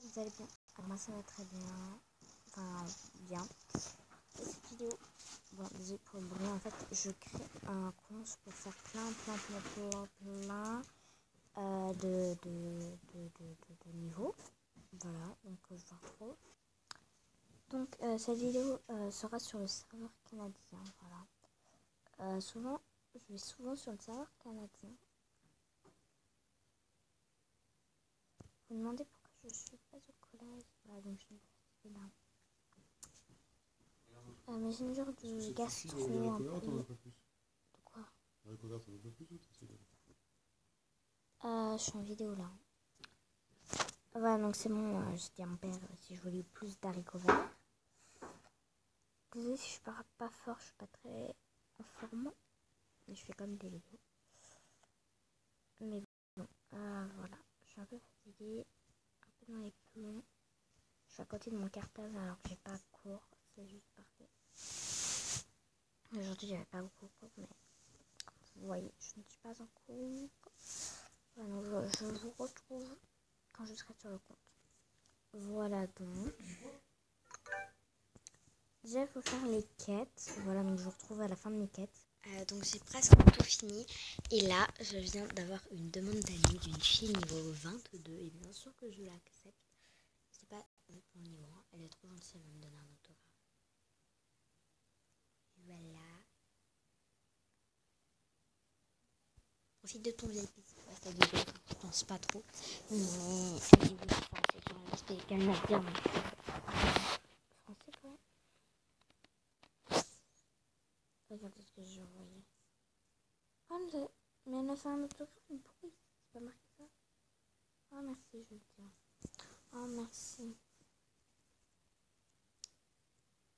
vous allez bien. Alors moi ça va très bien. Enfin bien. Cette vidéo, bon désolé pour le bruit, en fait je crée un compte pour faire plein de niveaux. Voilà, donc je vous retrouve. Donc cette vidéo sera sur le serveur canadien. Voilà. Je vais souvent sur le serveur canadien. Vous me demandez pourquoi je suis pas au collège. Voilà, donc je suis là. Mais j'ai une genre de gastro un peu. De quoi? Je suis en vidéo là. Voilà, donc c'est bon. J'ai dit à mon père si je voulais plus d'haricots verts. Désolée si je parle pas fort, je suis pas très en forme. Mais je fais comme des vidéos. Mais bon, voilà. Je suis un peu fatiguée. Un peu dans les plombs. Je suis à côté de mon cartable alors que j'ai pas cours. C'est juste parfait. Aujourd'hui, j'avais pas beaucoup de cours, mais vous voyez, je ne suis pas en cours. Voilà, donc je vous retrouve quand je serai sur le compte. Voilà donc. Déjà, il faut faire les quêtes. Voilà, donc je vous retrouve à la fin de mes quêtes. Donc j'ai presque tout fini. Et là, je viens d'avoir une demande d'amis d'une fille niveau 22. Et bien sûr que je l'accepte. C'est pas mon niveau 1. Elle est trop gentille, elle va me donner un autographe. Voilà. Profite de ton VIP. Ça vidéo, je pense pas trop. Mais elle dit oui, c'est sur un aspect canadien. Français quand même. Regardez ce que j'ai envoyé. Oh, mais elle a fait un autographe, mais pourquoi c'est pas marqué ça? Oh merci, je veux dire. Oh merci.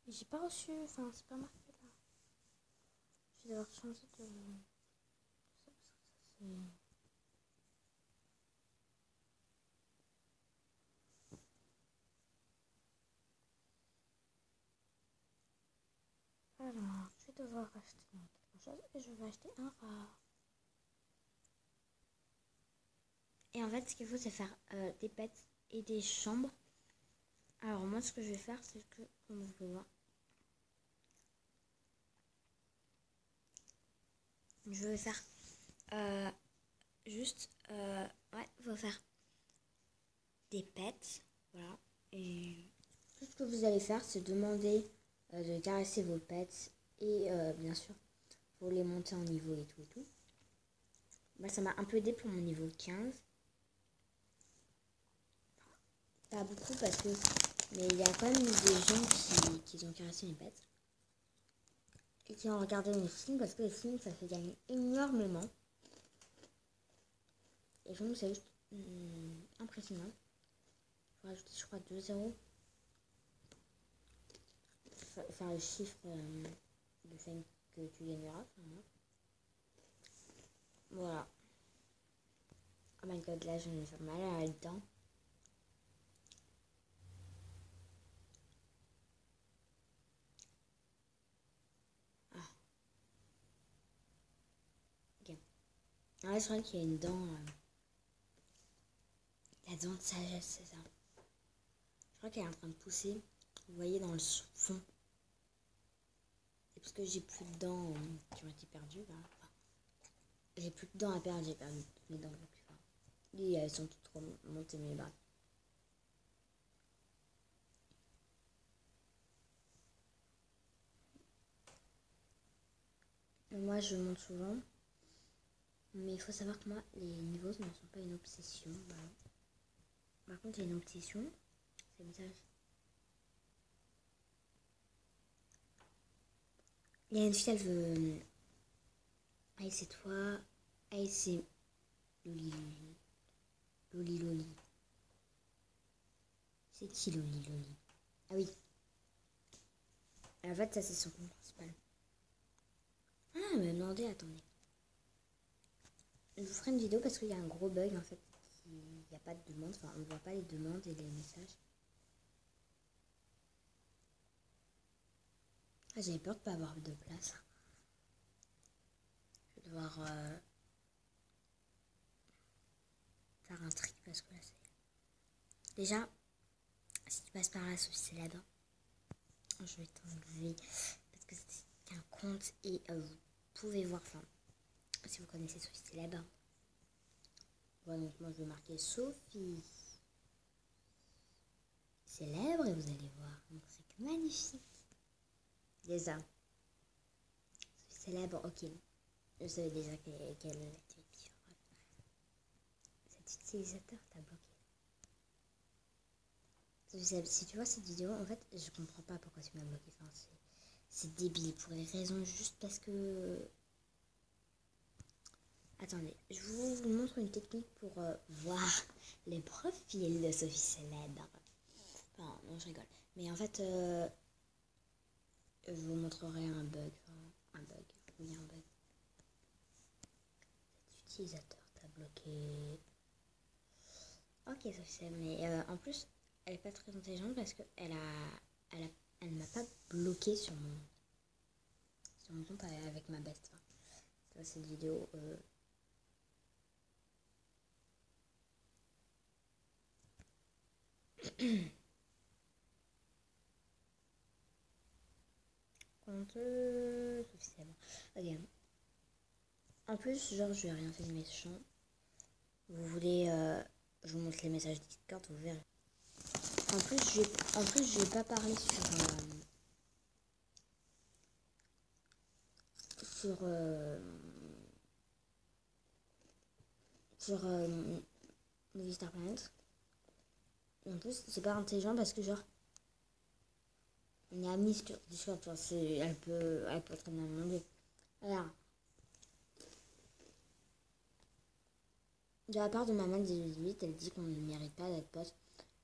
Mais j'ai pas reçu, enfin c'est pas marqué là. Je vais devoir changer de... Ça, c'est... Alors, je vais devoir acheter quelque chose et je vais acheter un rare. Et en fait, ce qu'il faut, c'est faire des pets et des chambres. Alors, moi, ce que je vais faire, c'est que, comme vous pouvez voir, je vais faire ouais, il faut faire des pets. Voilà. Et tout ce que vous allez faire, c'est demander de caresser vos pets. Et bien sûr, pour les monter en niveau et tout et tout. Bah, ça m'a un peu aidé pour mon niveau 15. Pas beaucoup parce que... Mais il y a quand même des gens qui ont caressé mes pets. Et qui ont regardé mes films parce que les films, ça fait gagner énormément. Et donc, c'est juste impressionnant. Il faut rajouter, je crois, 2 zéros. Faire le chiffre de fame que tu gagneras. Voilà. Oh my god, là, je me fais mal à la dent. Ah. Ok. Ah, je crois qu'il y a une dent. La dent de sagesse, c'est ça. Je crois qu'elle est en train de pousser. Vous voyez dans le fond. Et parce que j'ai plus de dents qui ont été perdues. Bah, enfin, j'ai plus de dents à perdre, j'ai perdu toutes mes dents. Et elles sont toutes remontées mes bras. Moi, je monte souvent. Mais il faut savoir que moi, les niveaux ne sont pas une obsession. Voilà. Par contre, il y a une obsession. C'est le message. Il y a une fille, elle veut... Aïe, c'est toi. Aïe, c'est... Loli. Loli, Loli. C'est qui Loli, Loli? Ah oui. En fait, ça, c'est son compte principal. Ah, elle m'a demandé, attendez. Je vous ferai une vidéo parce qu'il y a un gros bug, en fait. Il n'y a pas de demande. Enfin, on ne voit pas les demandes et les messages. Ah, j'avais peur de ne pas avoir de place. Je vais devoir faire un tri parce que là, c'est... Déjà, Si tu passes par là, Sophie Célèbre, je vais t'enlever parce que c'est un compte et vous pouvez voir, enfin, si vous connaissez Sophie Célèbre. Voilà, donc moi je vais marquer Sophie Célèbre et vous allez voir. Donc c'est magnifique. Déjà. Sophie Célèbre, ok. Je savais déjà qu'elle était pire. Cet utilisateur t'a bloqué. Si tu vois cette vidéo, en fait, je comprends pas pourquoi tu m'as bloqué. Enfin, c'est débile pour des raisons juste parce que... Attendez, je vous montre une technique pour voir les profils de Sophie Célèbre. Enfin, non, je rigole. Mais en fait, je vous montrerai un bug. Enfin, un bug. Oui, un bug. Cet utilisateur t'a bloqué. Ok, Sophie Célèbre. Mais en plus, elle est pas très intelligente parce qu'elle elle m'a pas bloqué sur mon compte avec ma best. Enfin, cette vidéo... compte officiellement. Ok. En plus, genre, je n'ai rien fait de méchant. Vous voulez, je vous montre les messages Discord, vous verrez. En plus, je vais pas parlé sur Movie Star Planet. En plus, c'est pas intelligent parce que genre, on est amis sur Discord, elle peut très bien demander. Alors, de la part de maman 18, elle dit qu'on ne mérite pas d'être pote.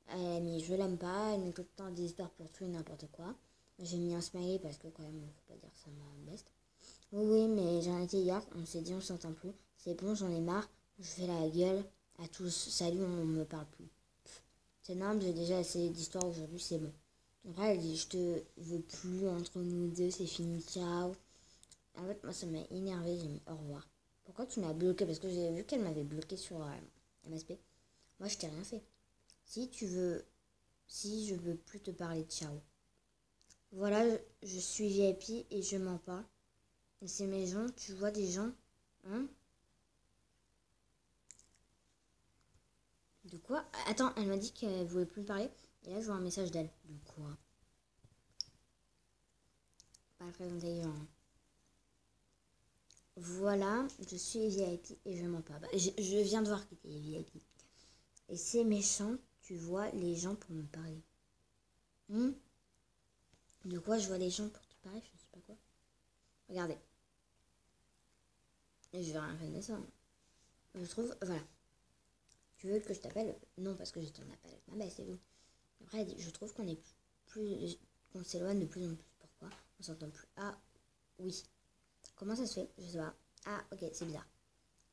Mais je l'aime pas, elle met tout le temps des histoires pour tout et n'importe quoi. J'ai mis un smiley parce que quand même, faut pas dire ça ma best. Oui, mais j'en étais hier, on s'est dit on s'entend plus. C'est bon, j'en ai marre, je fais la gueule à tous. Salut, on me parle plus. C'est normal, j'ai déjà assez d'histoires aujourd'hui, c'est bon. Après, elle dit je te veux plus entre nous deux, c'est fini, ciao. En fait, moi ça m'a énervé, j'ai mis au revoir. Pourquoi tu m'as bloqué? Parce que j'ai vu qu'elle m'avait bloqué sur MSP. Moi je t'ai rien fait. Si je veux plus te parler, ciao. Voilà, je suis VIP et je mens pas. Et c'est mes gens, tu vois des gens, hein? De quoi? Attends, elle m'a dit qu'elle voulait plus me parler. Et là, je vois un message d'elle. De quoi? Pas très intelligent. Hein. Voilà, je suis VIP et je mens pas. Bah, je viens de voir qu'il était VIP. Et c'est méchant, tu vois les gens pour me parler. De quoi je vois les gens pour te parler? Je sais pas quoi. Regardez. Et je vais rien faire de ça. Je trouve, voilà. Tu veux que je t'appelle? Non, parce que j'ai ton appel avec ma belle, c'est tout. Après, elle dit, je trouve qu'on s'éloigne de plus en plus. Pourquoi? On s'entend plus. Ah, oui. Comment ça se fait? Je sais pas. Ah, ok, c'est bizarre.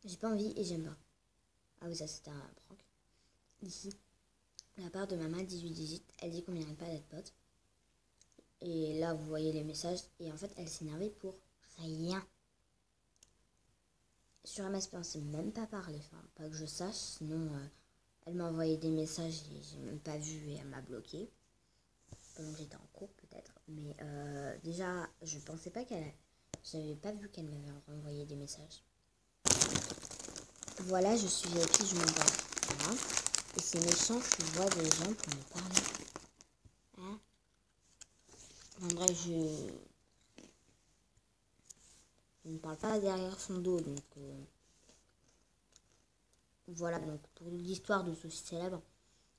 J'ai pas envie et j'aime pas. Ah oui, ça c'était un prank. Ici, la part de maman 18 elle dit qu'on mérite pas d'être potes. Et là, vous voyez les messages. Et en fait, elle s'énervait pour rien. Sur MSP, on s'est même pas parlé. Enfin, pas que je sache. Sinon, elle m'a envoyé des messages et j'ai même pas vu et elle m'a bloqué. Pendant que j'étais en cours, peut-être. Mais déjà, je pensais pas qu'elle... J'avais pas vu qu'elle m'avait renvoyé des messages. Voilà, je suis VIP, je m'en vais. Voilà. Et c'est méchant, tu vois des gens pour me parler. Hein? En vrai, je ne parle pas derrière son dos, donc... Voilà, donc pour l'histoire de Sophie Célèbre,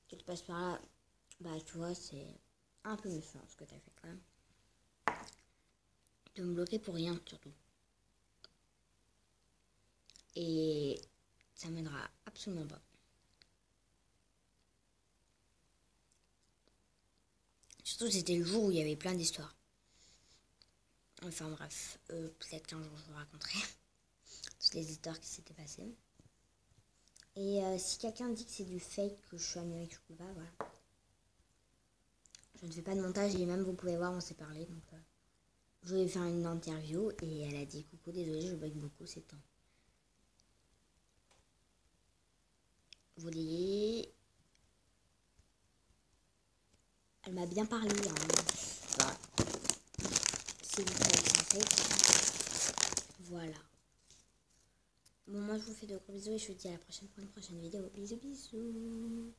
tu te passes par là, bah tu vois, c'est un peu méchant ce que t'as fait quand même. De me bloquer pour rien, surtout. Et ça m'aidera absolument pas. Surtout, c'était le jour où il y avait plein d'histoires. Enfin bref, peut-être qu'un jour je vous raconterai toutes les histoires qui s'étaient passées. Et si quelqu'un dit que c'est du fake, que je suis amie avec Chouba, voilà. Je ne fais pas de montage et même vous pouvez voir, on s'est parlé. Donc, je voulais faire une interview et elle a dit coucou, désolée, je bug beaucoup ces temps. Vous voulez... Elle m'a bien parlé. Hein. Voilà. C'est une Voilà. Bon, moi, je vous fais de gros bisous et je vous dis à la prochaine pour une prochaine vidéo. Bisous, bisous.